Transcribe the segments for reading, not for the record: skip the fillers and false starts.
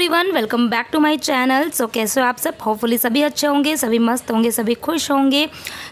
Everyone, welcome back to my channel. So कैसे हो आप सब? होपफुली सभी अच्छे होंगे, सभी मस्त होंगे, सभी खुश होंगे।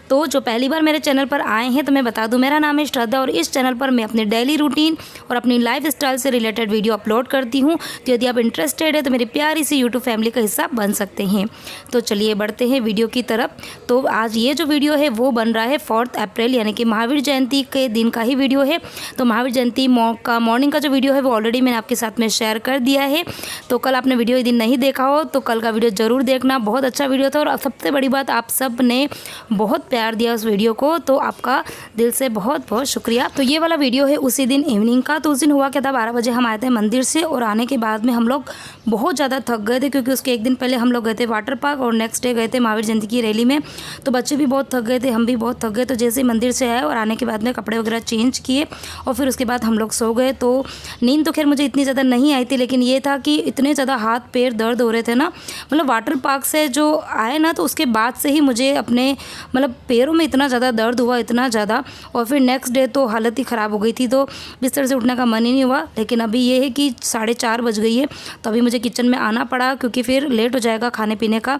तो जो पहली बार मेरे चैनल पर आए हैं तो मैं बता दूं, मेरा नाम है श्रद्धा और इस चैनल पर मैं अपने डेली रूटीन और अपनी लाइफ स्टाइल से रिलेटेड वीडियो अपलोड करती हूं। तो यदि आप इंटरेस्टेड है तो मेरी प्यारी सी यूट्यूब फैमिली का हिस्सा बन सकते हैं। तो चलिए बढ़ते हैं वीडियो की तरफ। तो आज ये जो वीडियो है वो बन रहा है 4 अप्रैल यानी कि महावीर जयंती के दिन का ही वीडियो है। तो महावीर जयंती का मॉर्निंग का जो वीडियो है वो ऑलरेडी मैंने आपके साथ में शेयर कर दिया है। तो कल आपने वीडियो यदि नहीं देखा हो तो कल का वीडियो ज़रूर देखना, बहुत अच्छा वीडियो था। और सबसे बड़ी बात, आप सब ने बहुत प्यार दिया उस वीडियो को, तो आपका दिल से बहुत बहुत शुक्रिया। तो ये वाला वीडियो है उसी दिन इवनिंग का। तो उस दिन हुआ क्या था, 12 बजे हम आए थे मंदिर से और आने के बाद में हम लोग बहुत ज़्यादा थक गए थे, क्योंकि उसके एक दिन पहले हम लोग गए थे वाटर पार्क और नेक्स्ट डे गए थे महावीर जयंती की रैली में। तो बच्चे भी बहुत थक गए थे, हम भी बहुत थक गए। तो जैसे ही मंदिर से आए और आने के बाद में कपड़े वगैरह चेंज किए और फिर उसके बाद हम लोग सो गए। तो नींद तो खैर मुझे इतनी ज़्यादा नहीं आई थी, लेकिन ये था कि इतने ज़्यादा हाथ पैर दर्द हो रहे थे ना, मतलब वाटर पार्क से जो आए ना तो उसके बाद से ही मुझे अपने मतलब पैरों में इतना ज़्यादा दर्द हुआ, इतना ज़्यादा। और फिर नेक्स्ट डे तो हालत ही ख़राब हो गई थी, तो बिस्तर से उठने का मन ही नहीं हुआ। लेकिन अभी ये है कि 4:30 बज गई है, तो अभी मुझे किचन में आना पड़ा क्योंकि फिर लेट हो जाएगा खाने पीने का।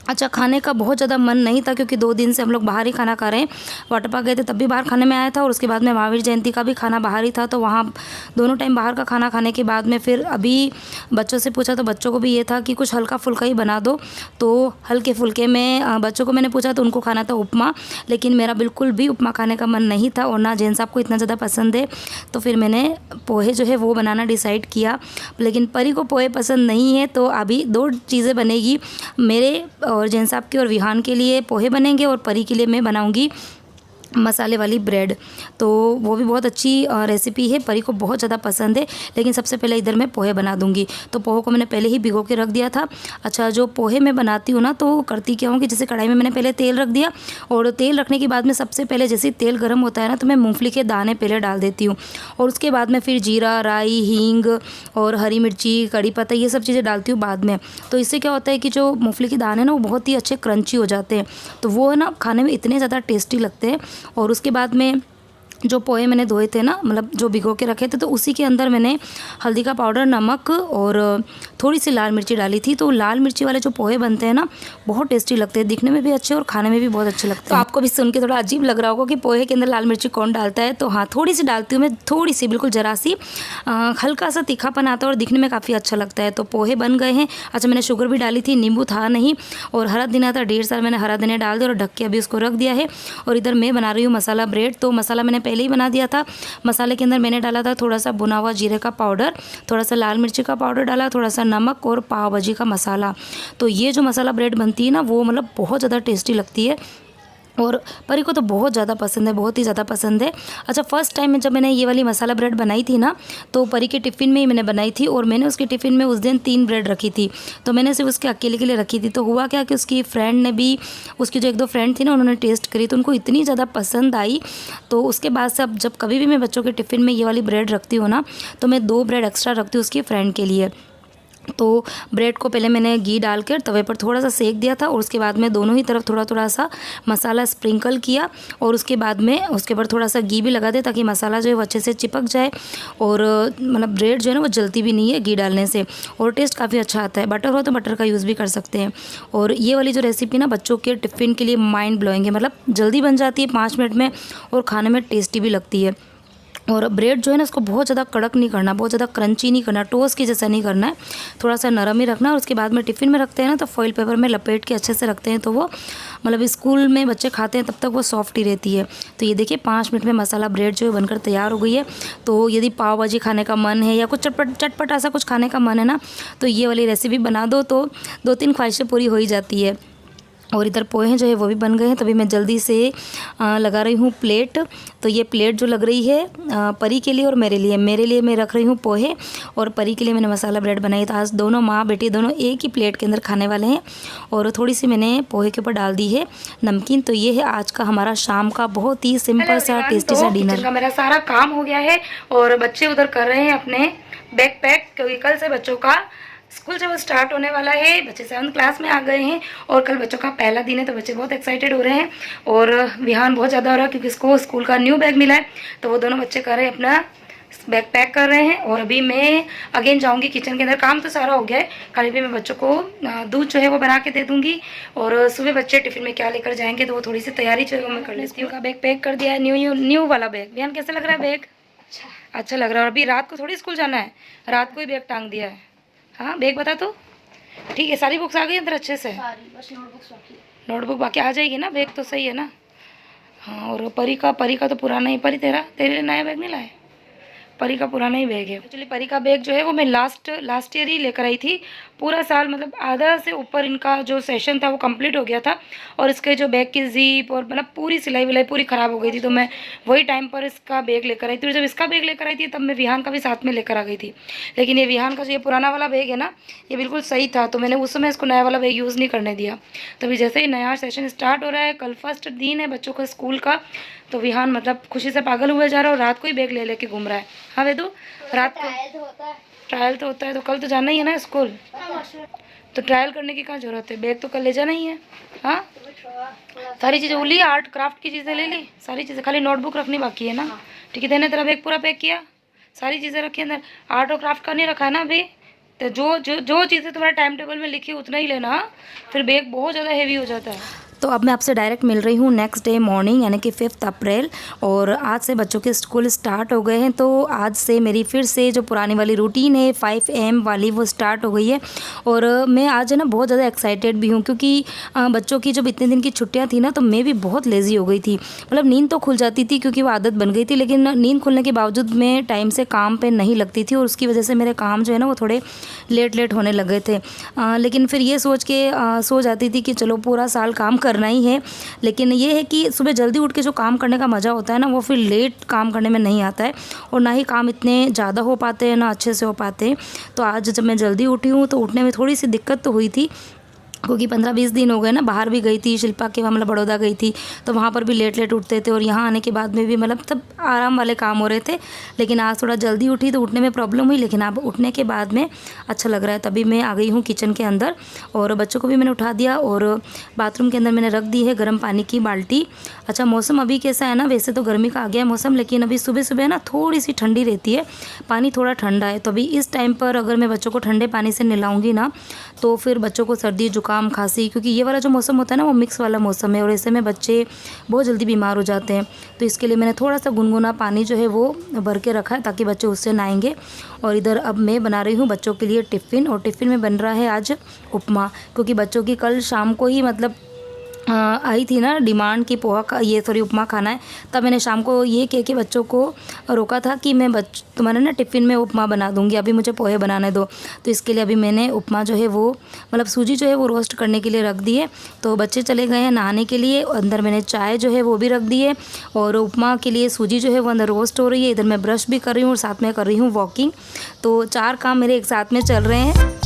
अच्छा, खाने का बहुत ज़्यादा मन नहीं था क्योंकि 2 दिन से हम लोग बाहर ही खाना खा रहे हैं। वाटर पार्क गए थे तब भी बाहर खाने में आया था और उसके बाद में महावीर जयंती का भी खाना बाहर ही था, तो वहाँ दोनों टाइम बाहर का खाना खाने के बाद में फिर अभी बच्चों से पूछा तो बच्चों को भी ये था कि कुछ हल्का फुल्का ही बना दो। तो हल्के फुल्के में बच्चों को मैंने पूछा तो उनको खाना था उपमा, लेकिन मेरा बिल्कुल भी उपमा खाने का मन नहीं था और ना जैन साहब को इतना ज़्यादा पसंद है। तो फिर मैंने पोहे जो है वो बनाना डिसाइड किया, लेकिन परी को पोहे पसंद नहीं है। तो अभी 2 चीज़ें बनेगी, मेरे और जैन साहब के और विहान के लिए पोहे बनेंगे और परी के लिए मैं बनाऊंगी मसाले वाली ब्रेड। तो वो भी बहुत अच्छी रेसिपी है, परी को बहुत ज़्यादा पसंद है। लेकिन सबसे पहले इधर मैं पोहे बना दूंगी। तो पोहे को मैंने पहले ही भिगो के रख दिया था। अच्छा, जो पोहे मैं बनाती हूँ ना तो करती क्या हूँ कि जैसे कढ़ाई में मैंने पहले तेल रख दिया और तेल रखने के बाद में सबसे पहले जैसे तेल गर्म होता है ना तो मैं मूँगफली के दाने पहले डाल देती हूँ और उसके बाद में फिर जीरा, राई, हींग और हरी मिर्ची, कड़ी पत्ता, ये सब चीज़ें डालती हूँ बाद में। तो इससे क्या होता है कि जो मूँगफली के दाने ना वो बहुत ही अच्छे क्रंची हो जाते हैं, तो वो है ना खाने में इतने ज़्यादा टेस्टी लगते हैं। और उसके बाद में जो पोहे मैंने धोए थे ना, मतलब जो भिगो के रखे थे, तो उसी के अंदर मैंने हल्दी का पाउडर, नमक और थोड़ी सी लाल मिर्ची डाली थी। तो लाल मिर्ची वाले जो पोहे बनते हैं ना बहुत टेस्टी लगते हैं, दिखने में भी अच्छे और खाने में भी बहुत अच्छे लगते हैं। तो आपको भी सुन के थोड़ा अजीब लग रहा होगा कि पोहे के अंदर लाल मिर्ची कौन डालता है, तो हाँ थोड़ी सी डालती हूँ मैं, थोड़ी सी, बिल्कुल ज़रा सी। हल्का सा तीखापन आता है और दिखने में काफ़ी अच्छा लगता है। तो पोहे बन गए हैं। अच्छा, मैंने शुगर भी डाली थी, नींबू था नहीं और हरा धनिया था, 1.5 साल मैंने हरा धनिया डाल दिया और ढक के अभी उसको रख दिया है। और इधर मैं बना रही हूँ मसाला ब्रेड। तो मसाला मैंने पहले ही बना दिया था। मसाले के अंदर मैंने डाला था थोड़ा सा भुना हुआ जीरे का पाउडर, थोड़ा सा लाल मिर्ची का पाउडर डाला, थोड़ा सा नमक और पाव भाजी का मसाला। तो ये जो मसाला ब्रेड बनती है ना वो मतलब बहुत ज़्यादा टेस्टी लगती है और परी को तो बहुत ज़्यादा पसंद है, बहुत ही ज़्यादा पसंद है। अच्छा, फर्स्ट टाइम में जब मैंने ये वाली मसाला ब्रेड बनाई थी ना तो परी के टिफ़िन में ही मैंने बनाई थी और मैंने उसके टिफ़िन में उस दिन 3 ब्रेड रखी थी। तो मैंने सिर्फ उसके अकेले के लिए रखी थी। तो हुआ क्या कि उसकी फ्रेंड ने भी, उसकी जो 1-2 फ्रेंड थी ना, उन्होंने टेस्ट करी तो उनको इतनी ज़्यादा पसंद आई। तो उसके बाद से अब जब कभी भी मैं बच्चों के टिफ़िन में ये वाली ब्रेड रखती हूँ ना तो मैं 2 ब्रेड एक्स्ट्रा रखती हूँ उसकी फ्रेंड के लिए। तो ब्रेड को पहले मैंने घी डालकर तवे पर थोड़ा सा सेक दिया था और उसके बाद में दोनों ही तरफ थोड़ा थोड़ा सा मसाला स्प्रिंकल किया और उसके बाद में उसके ऊपर थोड़ा सा घी भी लगा दिया ताकि मसाला जो है वो अच्छे से चिपक जाए और मतलब ब्रेड जो है ना वो जलती भी नहीं है घी डालने से और टेस्ट काफ़ी अच्छा आता है। बटर हो तो बटर का यूज़ भी कर सकते हैं। और ये वाली जो रेसिपी ना बच्चों के टिफ़िन के लिए माइंड ब्लोइंग है, मतलब जल्दी बन जाती है 5 मिनट में और खाने में टेस्टी भी लगती है। और ब्रेड जो है ना उसको बहुत ज़्यादा कड़क नहीं करना, बहुत ज़्यादा क्रंची नहीं करना, टोस्ट की जैसा नहीं करना है, थोड़ा सा नरम ही रखना। और उसके बाद में टिफ़िन में रखते हैं ना तो फॉइल पेपर में लपेट के अच्छे से रखते हैं तो वो मतलब स्कूल में बच्चे खाते हैं तब तक वो सॉफ्ट ही रहती है। तो ये देखिए 5 मिनट में मसाला ब्रेड जो है बनकर तैयार हो गई है। तो यदि पाव भाजी खाने का मन है या कुछ चटपट ऐसा कुछ खाने का मन है ना तो ये वाली रेसिपी बना दो तो 2-3 ख्वाहिशें पूरी हो ही जाती है। और इधर पोहे जो है वो भी बन गए हैं, तभी मैं जल्दी से लगा रही हूँ प्लेट। तो ये प्लेट जो लग रही है परी के लिए और मेरे लिए मैं रख रही हूँ पोहे और परी के लिए मैंने मसाला ब्रेड बनाई। तो आज दोनों माँ बेटी दोनों एक ही प्लेट के अंदर खाने वाले हैं और थोड़ी सी मैंने पोहे के ऊपर डाल दी है नमकीन। तो ये है आज का हमारा शाम का बहुत ही सिंपल सा टेस्टी सा डिनर। का मेरा सारा काम हो गया है और बच्चे उधर कर रहे हैं अपने बैग पैक, क्योंकि कल से बच्चों का स्कूल जब स्टार्ट होने वाला है। बच्चे 7th क्लास में आ गए हैं और कल बच्चों का पहला दिन है तो बच्चे बहुत एक्साइटेड हो रहे हैं और विहान बहुत ज़्यादा हो रहा है क्योंकि इसको स्कूल का न्यू बैग मिला है। तो वो दोनों बच्चे कर रहे हैं अपना बैग पैक कर रहे हैं और अभी मैं अगेन जाऊंगी किचन के अंदर। काम तो सारा हो गया है, खाली भी मैं बच्चों को दूध जो है वो बना के दे दूंगी और सुबह बच्चे टिफिन में क्या लेकर जाएंगे तो वो थोड़ी सी तैयारी जो है वो मैं कर लेती हूँ। का बैग पैक कर दिया है, न्यू वाला बैग। बयान कैसा लग रहा है बैग? अच्छा लग रहा है। और अभी रात को थोड़ी स्कूल जाना है, रात को ही बैग टांग दिया है। हाँ बैग बता तो। ठीक है, सारी बुक्स आ गई अंदर अच्छे से? बस नोटबुक बाकी आ जाएगी ना, बैग तो सही है ना? हाँ। और परी का तो पुराना ही। परी तेरे लिए नया बैग नहीं लाए? परी का पुराना ही बैग है एक्चुअली। परी का बैग जो है वो मैं लास्ट ईयर ही लेकर आई थी। पूरा साल मतलब आधा से ऊपर इनका जो सेशन था वो कंप्लीट हो गया था और इसके जो बैग की जीप और मतलब पूरी सिलाई विलाई पूरी ख़राब हो गई थी, तो मैं वही टाइम पर इसका बैग लेकर आई थी। और जब इसका बैग लेकर आई थी तब मैं विहान का भी साथ में लेकर आ गई थी। लेकिन ये विहान का जो ये पुराना वाला बैग है ना, ये बिल्कुल सही था, तो मैंने उस समय इसको नया वाला बैग यूज़ नहीं करने दिया। तो अभी जैसे ही नया सेशन स्टार्ट हो रहा है, कल फर्स्ट दिन है बच्चों का स्कूल का, तो विहान मतलब खुशी से पागल हुए जा रहा है और रात को ही बैग ले लेके घूम रहा है। हाँ वेदू, रात को ट्रायल तो होता है, तो कल तो जाना ही है ना स्कूल, तो ट्रायल करने की कहाँ जरूरत है? बैग तो कल ले जाना ही है। हाँ सारी चीज़ें ली, आर्ट क्राफ्ट की चीज़ें ले ली, सारी चीज़ें, खाली नोटबुक रखनी बाकी है ना? ठीक है, तेने तेरा बैग पूरा पैक किया, सारी चीज़ें रखी अंदर। आर्ट और क्राफ्ट का नहीं रखा है ना अभी? तो जो चीज़ें तुम्हारे टाइम टेबल में लिखी उतना ही लेना, फिर बैग बहुत ज़्यादा हेवी हो जाता है। तो अब मैं आपसे डायरेक्ट मिल रही हूँ नेक्स्ट डे मॉर्निंग, यानी कि 5 अप्रैल। और आज से बच्चों के स्कूल स्टार्ट हो गए हैं, तो आज से मेरी फिर से जो पुरानी वाली रूटीन है 5 AM वाली वो स्टार्ट हो गई है। और मैं आज है ना बहुत ज़्यादा एक्साइटेड भी हूँ, क्योंकि बच्चों की जब इतने दिन की छुट्टियाँ थी ना, तो मैं भी बहुत लेज़ी हो गई थी। मतलब नींद तो खुल जाती थी क्योंकि वो आदत बन गई थी, लेकिन नींद खुलने के बावजूद मैं टाइम से काम पर नहीं लगती थी और उसकी वजह से मेरे काम जो है ना वो थोड़े लेट होने लग गए थे। लेकिन फिर ये सोच के सो जाती थी कि चलो पूरा साल काम करना ही है। लेकिन ये है कि सुबह जल्दी उठ के जो काम करने का मज़ा होता है ना, वो फिर लेट काम करने में नहीं आता है और ना ही काम इतने ज़्यादा हो पाते हैं, ना अच्छे से हो पाते हैं। तो आज जब मैं जल्दी उठी हूँ तो उठने में थोड़ी सी दिक्कत तो हुई थी, क्योंकि 15-20 दिन हो गए ना, बाहर भी गई थी शिल्पा के वहाँ, मतलब बड़ौदा गई थी, तो वहाँ पर भी लेट उठते थे और यहाँ आने के बाद में भी मतलब तब आराम वाले काम हो रहे थे। लेकिन आज थोड़ा जल्दी उठी तो उठने में प्रॉब्लम हुई, लेकिन अब उठने के बाद में अच्छा लग रहा है। तभी मैं आ गई हूँ किचन के अंदर और बच्चों को भी मैंने उठा दिया और बाथरूम के अंदर मैंने रख दी है गर्म पानी की बाल्टी। अच्छा मौसम अभी कैसा है ना, वैसे तो गर्मी का आ गया है मौसम, लेकिन अभी सुबह सुबह ना थोड़ी सी ठंडी रहती है, पानी थोड़ा ठंडा है। तो अभी इस टाइम पर अगर मैं बच्चों को ठंडे पानी से नहलाऊँगी ना, तो फिर बच्चों को सर्दी जुकाम खांसी, क्योंकि ये वाला जो मौसम होता है ना वो मिक्स वाला मौसम है और ऐसे में बच्चे बहुत जल्दी बीमार हो जाते हैं। तो इसके लिए मैंने थोड़ा सा गुनगुना पानी जो है वो भर के रखा है ताकि बच्चे उससे नहाएंगे। और इधर अब मैं बना रही हूँ बच्चों के लिए टिफ़िन, और टिफ़िन में बन रहा है आज उपमा, क्योंकि बच्चों की कल शाम को ही मतलब आई थी ना डिमांड की पोहा का, ये सॉरी उपमा खाना है। तब मैंने शाम को ये कह के बच्चों को रोका था कि मैं तुम्हारे ना टिफ़िन में उपमा बना दूंगी, अभी मुझे पोहे बनाने दो। तो इसके लिए अभी मैंने उपमा जो है वो मतलब सूजी जो है वो रोस्ट करने के लिए रख दी है। तो बच्चे चले गए हैं नहाने के लिए, अंदर मैंने चाय जो है वो भी रख दी है और उपमा के लिए सूजी जो है वो अंदर रोस्ट हो रही है। इधर मैं ब्रश भी कर रही हूँ और साथ में कर रही हूँ वॉकिंग। तो 4 काम मेरे एक साथ में चल रहे हैं।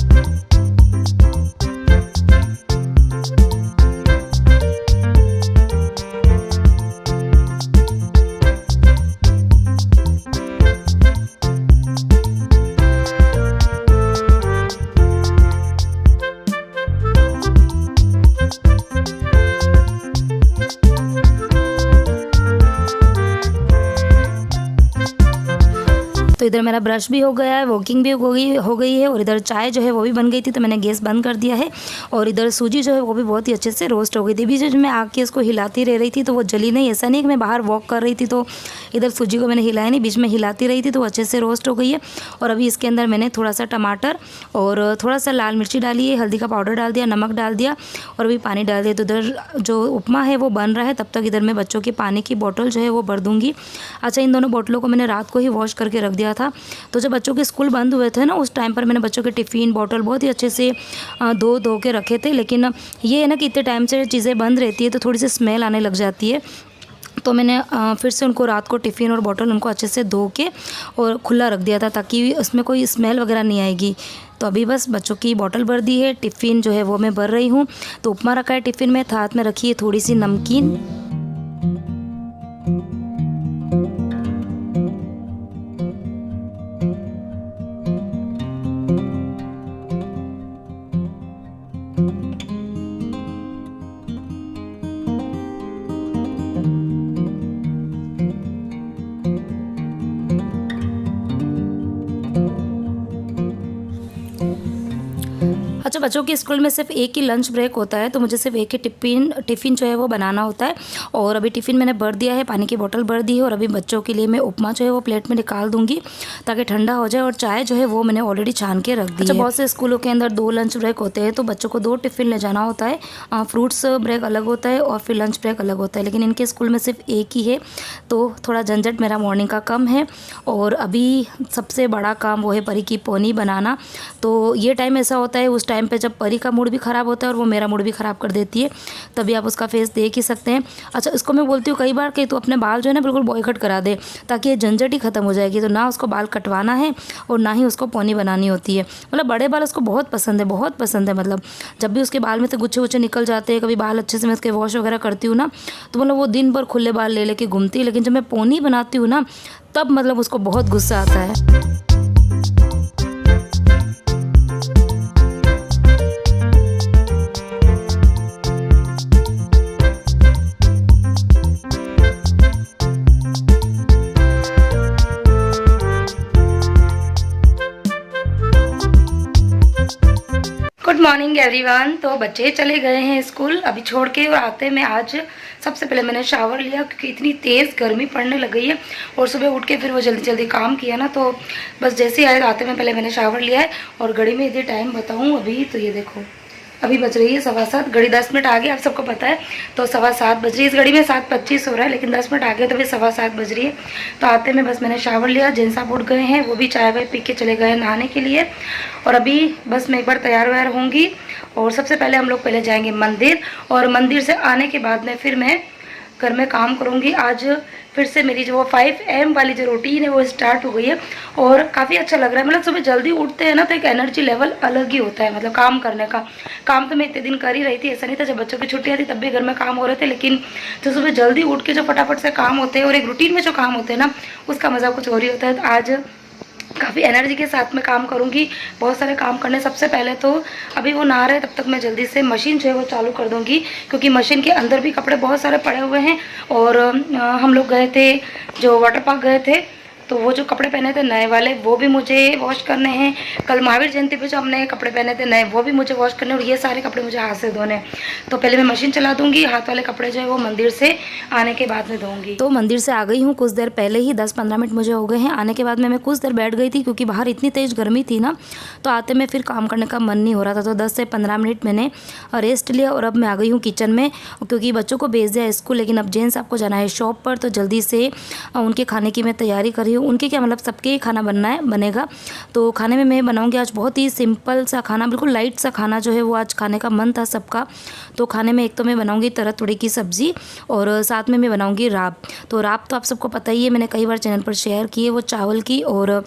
तो इधर मेरा ब्रश भी हो गया है, वॉकिंग भी हो गई है और इधर चाय जो है वो भी बन गई थी, तो मैंने गैस बंद कर दिया है। और इधर सूजी जो है वो भी बहुत ही अच्छे से रोस्ट हो गई थी। बीच में आके इसको हिलाती रह रही थी तो वो जली नहीं, ऐसा नहीं कि मैं बाहर वॉक कर रही थी तो इधर सूजी को मैंने हिलाया नहीं, बीच में हिलाती रही थी तो अच्छे से रोस्ट हो गई है। और अभी इसके अंदर मैंने थोड़ा सा टमाटर और थोड़ा सा लाल मिर्ची डाली है, हल्दी का पाउडर डाल दिया, नमक डाल दिया और अभी पानी डाल दिया। तो इधर जो उपमा है वो बन रहा है, तब तक इधर मैं बच्चों की पानी की बोतल जो है वो भर दूँगी। अच्छा इन दोनों बोतलों को मैंने रात को ही वॉश करके रख दिया था। तो जब बच्चों के स्कूल बंद हुए थे ना, उस टाइम पर मैंने बच्चों के टिफ़िन बॉटल बहुत ही अच्छे से धो के रखे थे। लेकिन ये है ना कि इतने टाइम से चीज़ें बंद रहती है तो थोड़ी सी स्मेल आने लग जाती है, तो मैंने फिर से उनको रात को टिफ़िन और बॉटल उनको अच्छे से धो के और खुला रख दिया था ताकि उसमें कोई स्मेल वगैरह नहीं आएगी। तो अभी बस बच्चों की बॉटल भर दी है, टिफ़िन जो है वो मैं भर रही हूँ। तो उपमा रखा है टिफ़िन में, साथ में रखी है थोड़ी सी नमकीन। बच्चों के स्कूल में सिर्फ एक ही लंच ब्रेक होता है, तो मुझे सिर्फ एक ही टिफ़िन जो है वो बनाना होता है। और अभी टिफ़िन मैंने भर दिया है, पानी की बोतल भर दी है और अभी बच्चों के लिए मैं उपमा जो है वो प्लेट में निकाल दूँगी ताकि ठंडा हो जाए। और चाय जो है वो मैंने ऑलरेडी छान के रख दी है। बहुत से स्कूलों के अंदर 2 लंच ब्रेक होते हैं, तो बच्चों को 2 टिफ़िन ले जाना होता है। फ्रूट्स ब्रेक अलग होता है और फिर लंच ब्रेक अलग होता है, लेकिन इनके स्कूल में सिर्फ एक ही है, तो थोड़ा झंझट मेरा मॉर्निंग का कम है। और अभी सबसे बड़ा काम वो है परी की पोनी बनाना। तो ये टाइम ऐसा होता है, उस टाइम पे जब परी का मूड भी ख़राब होता है और वो मेरा मूड भी ख़राब कर देती है, तभी आप उसका फेस देख ही सकते हैं। अच्छा, इसको मैं बोलती हूँ कई बार कि तू अपने बाल जो है ना बिल्कुल बॉय कट करा दे, ताकि ये झंझट ही ख़त्म हो जाएगी। तो ना उसको बाल कटवाना है और ना ही उसको पोनी बनानी होती है। मतलब बड़े बाल उसको बहुत पसंद है, बहुत पसंद है। मतलब जब भी उसके बाल में से गुच्छे गुच्छे निकल जाते हैं, कभी बाल अच्छे से मैं उसके वॉश वगैरह करती हूँ ना, तो मतलब वो दिन भर खुले बाल ले लेके घूमती है। लेकिन जब मैं पोनी बनाती हूँ ना, तब मतलब उसको बहुत गुस्सा आता है। Good morning everyone. तो बच्चे चले गए हैं स्कूल अभी छोड़ के, और आते में आज सबसे पहले मैंने शावर लिया क्योंकि इतनी तेज़ गर्मी पड़ने लग गई है। और सुबह उठ के फिर वो जल्दी जल्दी काम किया ना, तो बस जैसे ही आए आते में पहले मैंने शावर लिया है। और घड़ी में यदि टाइम बताऊँ अभी, तो ये देखो अभी बज रही है 7:15। घड़ी 10 मिनट आगे, आप सबको पता है, तो 7:15 बज रही है। इस घड़ी में 7:25 हो रहा है, लेकिन 10 मिनट आगे तो भी 7:15 बज रही है। तो आते में बस मैंने शावर लिया, जेंट्स आप उठ गए हैं, वो भी चाय वाय पी के चले गए नहाने के लिए। और अभी बस मैं एक बार तैयार व्यार होंगी और सबसे पहले हम लोग पहले जाएंगे मंदिर, और मंदिर से आने के बाद में फिर मैं घर में काम करूँगी। आज फिर से मेरी जो वो 5 AM वाली जो रूटीन है वो स्टार्ट हो गई है और काफ़ी अच्छा लग रहा है। मतलब सुबह जल्दी उठते हैं ना, तो एक एनर्जी लेवल अलग ही होता है, मतलब काम करने का। काम तो मैं इतने दिन कर ही रही थी, ऐसा नहीं था। जब बच्चों की छुट्टियाँ थी तब भी घर में काम हो रहे थे, लेकिन जो सुबह जल्दी उठ के जो फटाफट से काम होते हैं और एक रूटीन में जो काम होते हैं ना, उसका मज़ा कुछ और ही होता है। तो आज काफ़ी एनर्जी के साथ में काम करूँगी, बहुत सारे काम करने। सबसे पहले तो अभी वो नहा रहे तब तक मैं जल्दी से मशीन जो है वो चालू कर दूँगी, क्योंकि मशीन के अंदर भी कपड़े बहुत सारे पड़े हुए हैं। और हम लोग गए थे, जो वाटर पार्क गए थे, तो वो जो कपड़े पहने थे नए वाले वो भी मुझे वॉश करने हैं। कल महावीर जयंती पे जो हमने कपड़े पहने थे नए, वो भी मुझे वॉश करने, और ये सारे कपड़े मुझे हाथ से धोने। तो पहले मैं मशीन चला दूंगी, हाथ वाले कपड़े जो है वो मंदिर से आने के बाद में धोऊंगी। तो मंदिर से आ गई हूँ कुछ देर पहले ही, 10-15 मिनट मुझे हो गए हैं। आने के बाद में मैं कुछ देर बैठ गई थी क्योंकि बाहर इतनी तेज़ गर्मी थी ना, तो आते में फिर काम करने का मन नहीं हो रहा था। तो 10 से 15 मिनट मैंने रेस्ट लिया और अब मैं आ गई हूँ किचन में, क्योंकि बच्चों को भेज दिया स्कूल, लेकिन अब जेंट्स आपको जाना है शॉप पर, तो जल्दी से उनके खाने की मैं तैयारी कर रही हूँ। उनके क्या मतलब सबके ही खाना बनेगा। तो खाने में मैं बनाऊंगी आज बहुत ही सिंपल सा खाना, बिल्कुल लाइट सा खाना जो है वो आज खाने का मन था सबका। तो खाने में एक तो मैं बनाऊंगी तरह तुड़ी की सब्ज़ी, और साथ में मैं बनाऊंगी राब। तो राब तो आप सबको पता ही है, मैंने कई बार चैनल पर शेयर की है। वो चावल की और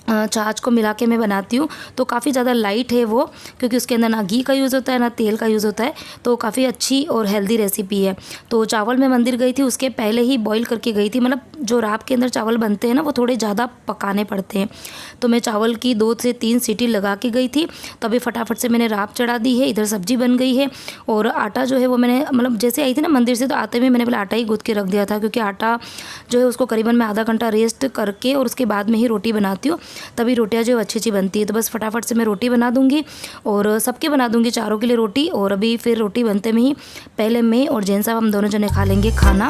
छाछ को मिला के मैं बनाती हूँ, तो काफ़ी ज़्यादा लाइट है वो, क्योंकि उसके अंदर ना घी का यूज़ होता है ना तेल का यूज़ होता है। तो काफ़ी अच्छी और हेल्दी रेसिपी है। तो चावल मैं मंदिर गई थी उसके पहले ही बॉईल करके गई थी। मतलब जो राब के अंदर चावल बनते हैं ना, वो थोड़े ज़्यादा पकाने पड़ते हैं। तो मैं चावल की 2 से 3 सीटी लगा के गई थी, तो अभी फटाफट से मैंने राब चढ़ा दी है। इधर सब्जी बन गई है, और आटा जो है वो मैंने, मतलब जैसे आई थी ना मंदिर से, तो आते हुए मैंने पहले आटा ही गूँथ के रख दिया था, क्योंकि आटा जो है उसको करीबन मैं आधा घंटा रेस्ट करके और उसके बाद में ही रोटी बनाती हूँ, तभी रोटियाँ जो अच्छी अच्छी बनती है। तो बस फटाफट से मैं रोटी बना दूंगी और सबके बना दूंगी, चारों के लिए रोटी। और अभी फिर रोटी बनते में ही पहले मैं और जैन साहब हम दोनों जने खा लेंगे खाना।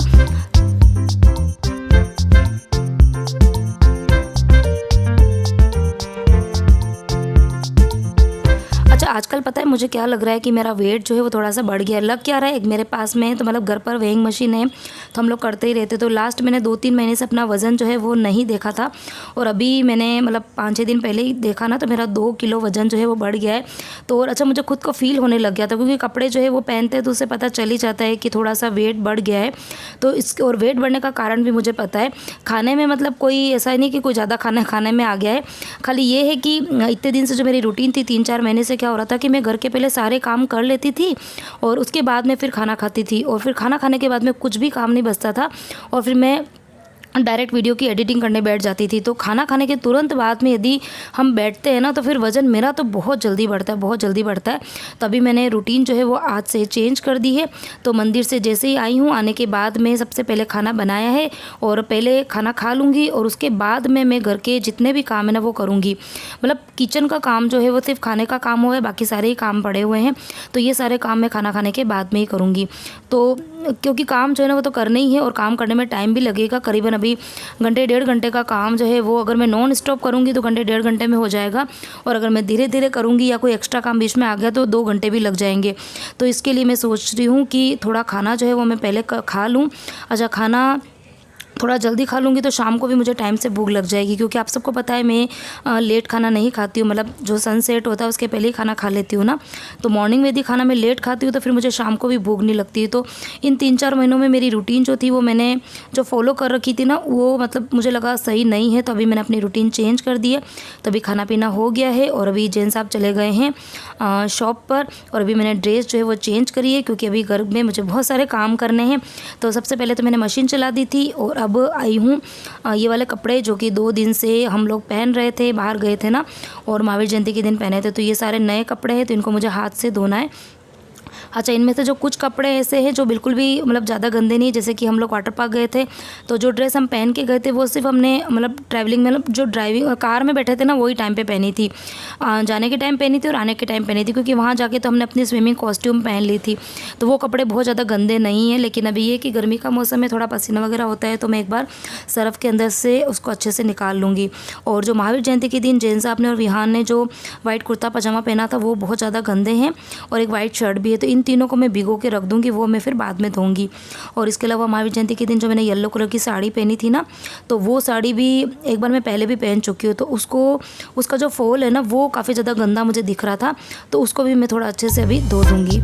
अच्छा, आजकल पता है मुझे क्या लग रहा है कि मेरा वेट जो है वो थोड़ा सा बढ़ गया है। लग क्या रहा है, एक मेरे पास में तो मतलब घर पर वेइंग मशीन है, तो हम लोग करते ही रहते। तो लास्ट मैंने 2-3 महीने से अपना वज़न जो है वो नहीं देखा था, और अभी मैंने मतलब 5-6 दिन पहले ही देखा ना, तो मेरा 2 किलो वज़न जो है वो बढ़ गया है। तो और अच्छा, मुझे खुद को फील होने लग गया था, क्योंकि कपड़े जो है वो पहनते हैं तो उससे पता चल ही जाता है कि थोड़ा सा वेट बढ़ गया है। तो इसके और वेट बढ़ने का कारण भी मुझे पता है। खाने में मतलब कोई ऐसा नहीं कि कोई ज़्यादा खाने में आ गया है, खाली ये है कि इतने दिन से जो मेरी रूटीन थी 3-4 महीने से, क्या हो रहा था कि मैं घर के पहले सारे काम कर लेती थी और उसके बाद में फिर खाना खाती थी, और फिर खाना खाने के बाद में कुछ भी काम नहीं बचता था, और फिर मैं डायरेक्ट वीडियो की एडिटिंग करने बैठ जाती थी। तो खाना खाने के तुरंत बाद में यदि हम बैठते हैं ना तो फिर वज़न मेरा तो बहुत जल्दी बढ़ता है, बहुत जल्दी बढ़ता है। तो अभी मैंने रूटीन जो है वो आज से चेंज कर दी है। तो मंदिर से जैसे ही आई हूँ, आने के बाद में सबसे पहले खाना बनाया है और पहले खाना खा लूँगी और उसके बाद में मैं घर के जितने भी काम है ना वो करूँगी। मतलब किचन का काम जो है वो सिर्फ खाने का काम हुआ है, बाकी सारे ही काम पड़े हुए हैं। तो ये सारे काम मैं खाना खाने के बाद में ही करूँगी। तो क्योंकि काम जो है ना वो तो करना ही है और काम करने में टाइम भी लगेगा। करीबन अभी घंटे 1.5 घंटे का काम जो है वो अगर मैं नॉन स्टॉप करूँगी तो घंटे 1.5 घंटे में हो जाएगा, और अगर मैं धीरे धीरे करूँगी या कोई एक्स्ट्रा काम बीच में आ गया तो 2 घंटे भी लग जाएंगे। तो इसके लिए मैं सोच रही हूँ कि थोड़ा खाना जो है वो मैं पहले खा लूँ। अच्छा, खाना थोड़ा जल्दी खा लूँगी तो शाम को भी मुझे टाइम से भूख लग जाएगी, क्योंकि आप सबको पता है मैं लेट खाना नहीं खाती हूँ। मतलब जो सनसेट होता है उसके पहले ही खाना खा लेती हूँ ना। तो मॉर्निंग में यदि खाना मैं लेट खाती हूँ तो फिर मुझे शाम को भी भूख नहीं लगती। तो इन 3-4 महीनों में मेरी रूटीन जो थी वो मैंने जो फॉलो कर रखी थी ना वो मतलब मुझे लगा सही नहीं है। तो अभी मैंने अपनी रूटीन चेंज कर दी है। तो अभी खाना पीना हो गया है और अभी जैन साहब चले गए हैं शॉप पर, और अभी मैंने ड्रेस जो है वो चेंज करी है क्योंकि अभी घर में मुझे बहुत सारे काम करने हैं। तो सबसे पहले तो मैंने मशीन चला दी थी और अब आई हूँ ये वाले कपड़े जो कि 2 दिन से हम लोग पहन रहे थे, बाहर गए थे ना और महावीर जयंती के दिन पहने थे। तो ये सारे नए कपड़े हैं, तो इनको मुझे हाथ से धोना है। अच्छा, इनमें से जो कुछ कपड़े ऐसे हैं जो बिल्कुल भी मतलब ज़्यादा गंदे नहीं, जैसे कि हम लोग वाटर पार्क गए थे तो जो ड्रेस हम पहन के गए थे वो सिर्फ हमने मतलब ट्रैवलिंग में मतलब जो ड्राइविंग कार में बैठे थे ना वही टाइम पे पहनी थी। जाने के टाइम पहनी थी और आने के टाइम पहनी थी, क्योंकि वहाँ जाके तो हमने अपनी स्विमिंग कॉस्ट्यूम पहन ली थी। तो वो कपड़े बहुत ज़्यादा गंदे नहीं हैं, लेकिन अभी ये कि गर्मी का मौसम में थोड़ा पसीना वगैरह होता है तो मैं एक बार सर्फ के अंदर से उसको अच्छे से निकाल लूँगी। और जो महावीर जयंती के दिन जैन साहब ने और विहान ने जो वाइट कुर्ता पजामा पहना था वो बहुत ज़्यादा गंदे हैं, और एक वाइट शर्ट भी है। तो इन तीनों को मैं भिगो के रख दूँगी, वो मैं फिर बाद में धोऊंगी। और इसके अलावा महावीर जयंती के दिन जो मैंने येलो कलर की साड़ी पहनी थी ना, तो वो साड़ी भी एक बार मैं पहले भी पहन चुकी हूँ। तो उसका जो फॉल है ना वो काफ़ी ज़्यादा गंदा मुझे दिख रहा था, तो उसको भी मैं थोड़ा अच्छे से अभी धो दूँगी।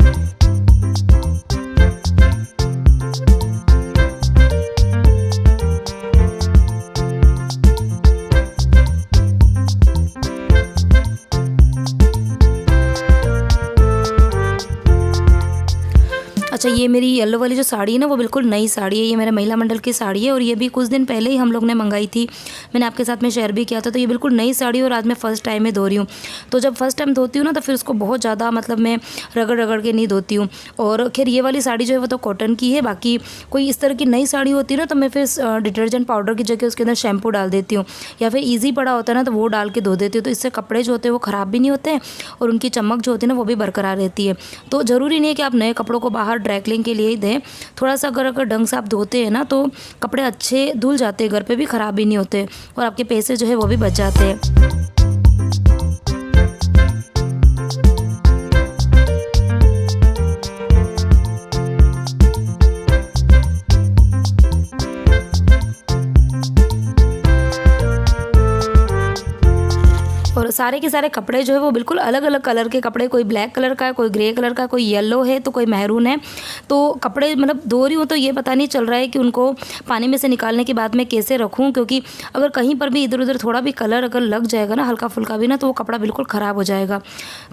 अच्छा, ये मेरी येलो वाली जो साड़ी है ना वो बिल्कुल नई साड़ी है। ये मेरे महिला मंडल की साड़ी है और ये भी कुछ दिन पहले ही हम लोग ने मंगाई थी। मैंने आपके साथ में शेयर भी किया था। तो ये बिल्कुल नई साड़ी और आज मैं फ़र्स्ट टाइम में धो रही हूँ। तो जब फर्स्ट टाइम धोती हूँ ना तो फिर उसको बहुत ज़्यादा मतलब मैं रगड़ रगड़ के नहीं धोती हूँ। और खैर ये वाली साड़ी जो है वो तो कॉटन की है। बाकी कोई इस तरह की नई साड़ी होती है ना तो मैं फिर डिटर्जेंट पाउडर की जगह उसके अंदर शैम्पू डाल देती हूँ, या फिर ईजी पड़ा होता है ना तो वो डाल के धो देती हूँ। तो इससे कपड़े जो होते हैं वो ख़राब भी नहीं होते हैं और उनकी चमक जो होती है ना वो भी बरकरार रहती है। तो ज़रूरी नहीं है कि आप नए कपड़ों को बाहर ड्राई क्लीन के लिए ही दें। थोड़ा सा अगर ढंग से आप धोते हैं ना तो कपड़े अच्छे धुल जाते हैं, घर पे भी ख़राब भी नहीं होते और आपके पैसे जो है वो भी बच जाते हैं। और सारे के सारे कपड़े जो है वो बिल्कुल अलग अलग कलर के कपड़े, कोई ब्लैक कलर का है, कोई ग्रे कलर का, कोई येलो है तो कोई मैरून है। तो कपड़े मतलब धो रही हूँ तो ये पता नहीं चल रहा है कि उनको पानी में से निकालने के बाद मैं कैसे रखूँ, क्योंकि अगर कहीं पर भी इधर उधर थोड़ा भी कलर अगर लग जाएगा ना हल्का फुल्का भी ना तो वो कपड़ा बिल्कुल ख़राब हो जाएगा।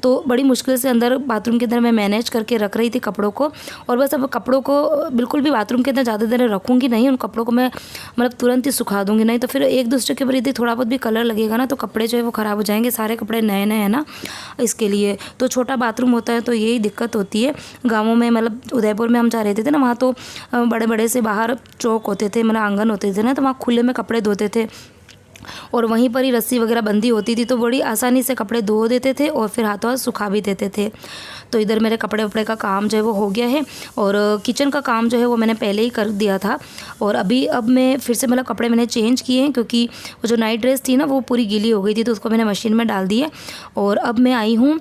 तो बड़ी मुश्किल से अंदर बाथरूम के अंदर मैं मैनेज करके रख रही थी कपड़ों को। और बस अब कपड़ों को बिल्कुल भी बाथरूम के अंदर ज़्यादा देर रखूँगी नहीं, उन कपड़ों को मैं मतलब तुरंत ही सुखा दूँगी, नहीं तो फिर एक दूसरे के ऊपर यदि थोड़ा बहुत भी कलर लगेगा ना तो कपड़े जो है वो ख़राब हो जाएंगे। सारे कपड़े नए नए हैं ना, इसके लिए तो छोटा बाथरूम होता है तो यही दिक्कत होती है। गाँवों में मतलब उदयपुर में हम जा रहे थे ना, वहाँ तो बड़े बड़े से बाहर चौक होते थे, मतलब आंगन होते थे ना, तो वहाँ खुले में कपड़े धोते थे और वहीं पर ही रस्सी वगैरह बंदी होती थी तो बड़ी आसानी से कपड़े धो देते थे और फिर हाथों हाथ सुखा भी देते थे। तो इधर मेरे कपड़े वपड़े का काम जो है वो हो गया है और किचन का काम जो है वो मैंने पहले ही कर दिया था। और अब मैं फिर से मतलब कपड़े मैंने चेंज किए हैं, क्योंकि वो जो नाइट ड्रेस थी ना वो पूरी गीली हो गई थी तो उसको मैंने मशीन में डाल दी है। और अब मैं आई हूँ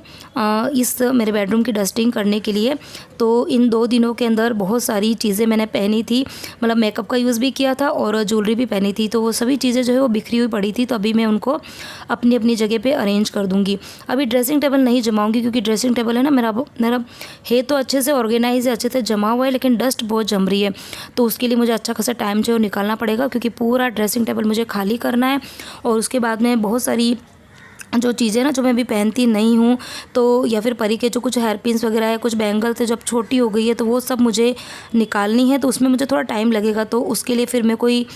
इस मेरे बेडरूम की डस्टिंग करने के लिए। तो इन 2 दिनों के अंदर बहुत सारी चीज़ें मैंने पहनी थी, मतलब मेकअप का यूज़ भी किया था और ज्वेलरी भी पहनी थी, तो वो सभी चीज़ें जो है वो बिखरी हुई पड़ी थी। तो अभी मैं उनको अपनी अपनी जगह पे अरेंज कर दूँगी। अभी ड्रेसिंग टेबल नहीं जमाऊँगी, क्योंकि ड्रेसिंग टेबल है ना मेरा है तो अच्छे से ऑर्गेनाइज है, अच्छे से जमा हुआ है, लेकिन डस्ट बहुत जम रही है। तो उसके लिए मुझे अच्छा खासा टाइम जो है निकालना पड़ेगा, क्योंकि पूरा ड्रेसिंग टेबल मुझे खाली करना है और उसके बाद में बहुत सारी जो चीज़ें ना जो मैं अभी पहनती नहीं हूँ, तो या फिर परी के जो कुछ हेयर पिन्स वगैरह है, कुछ बैंगल्स है, जब छोटी हो गई है तो वो सब मुझे निकालनी है, तो उसमें मुझे थोड़ा टाइम लगेगा। तो उसके लिए फिर मैं कोई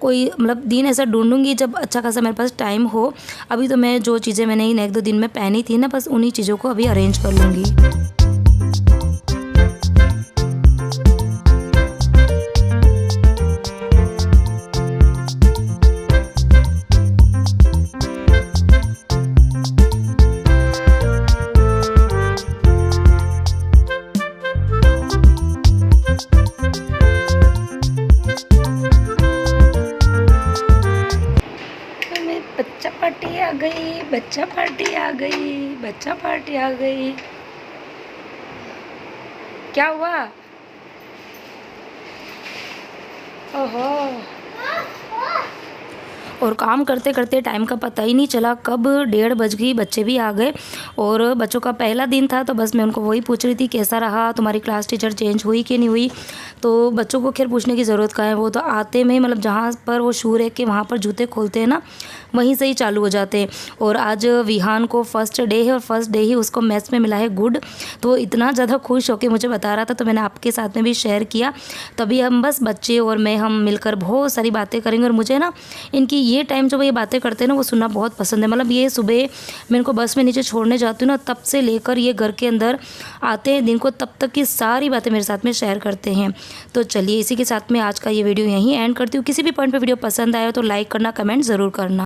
कोई मतलब दिन ऐसा ढूँढूँगी जब अच्छा खासा मेरे पास टाइम हो। अभी तो मैं जो चीज़ें मैंने इन 1-2 दिन में पहनी थी ना, बस उन्हीं चीज़ों को अभी अरेंज कर लूँगी। बच्चा पार्टी आ गई, बच्चा पार्टी आ गई, बच्चा पार्टी आ गई। क्या हुआ? ओहो। और काम करते करते टाइम का पता ही नहीं चला, कब 1:30 बज गई, बच्चे भी आ गए। और बच्चों का पहला दिन था, तो बस मैं उनको वही पूछ रही थी कैसा रहा, तुम्हारी क्लास टीचर चेंज हुई कि नहीं हुई। तो बच्चों को खैर पूछने की ज़रूरत का है, वो तो आते में मतलब जहाँ पर वो शू रैक के वहाँ पर जूते खोलते हैं ना, वहीं से ही चालू हो जाते हैं। और आज विहान को फर्स्ट डे है और फर्स्ट डे ही उसको मैथ्स में मिला है गुड, तो वो इतना ज़्यादा खुश होकर मुझे बता रहा था, तो मैंने आपके साथ में भी शेयर किया। तभी हम बस बच्चे और मैं हम मिलकर बहुत सारी बातें करेंगे। और मुझे ना इनकी ये टाइम जब ये बातें करते हैं ना, वो सुनना बहुत पसंद है। मतलब ये सुबह मैं इनको बस में नीचे छोड़ने जाती हूँ ना, तब से लेकर ये घर के अंदर आते हैं दिन को, तब तक की सारी बातें मेरे साथ में शेयर करते हैं। तो चलिए इसी के साथ में आज का ये वीडियो यहीं एंड करती हूँ। किसी भी पॉइंट पे वीडियो पसंद आए तो लाइक करना, कमेंट ज़रूर करना।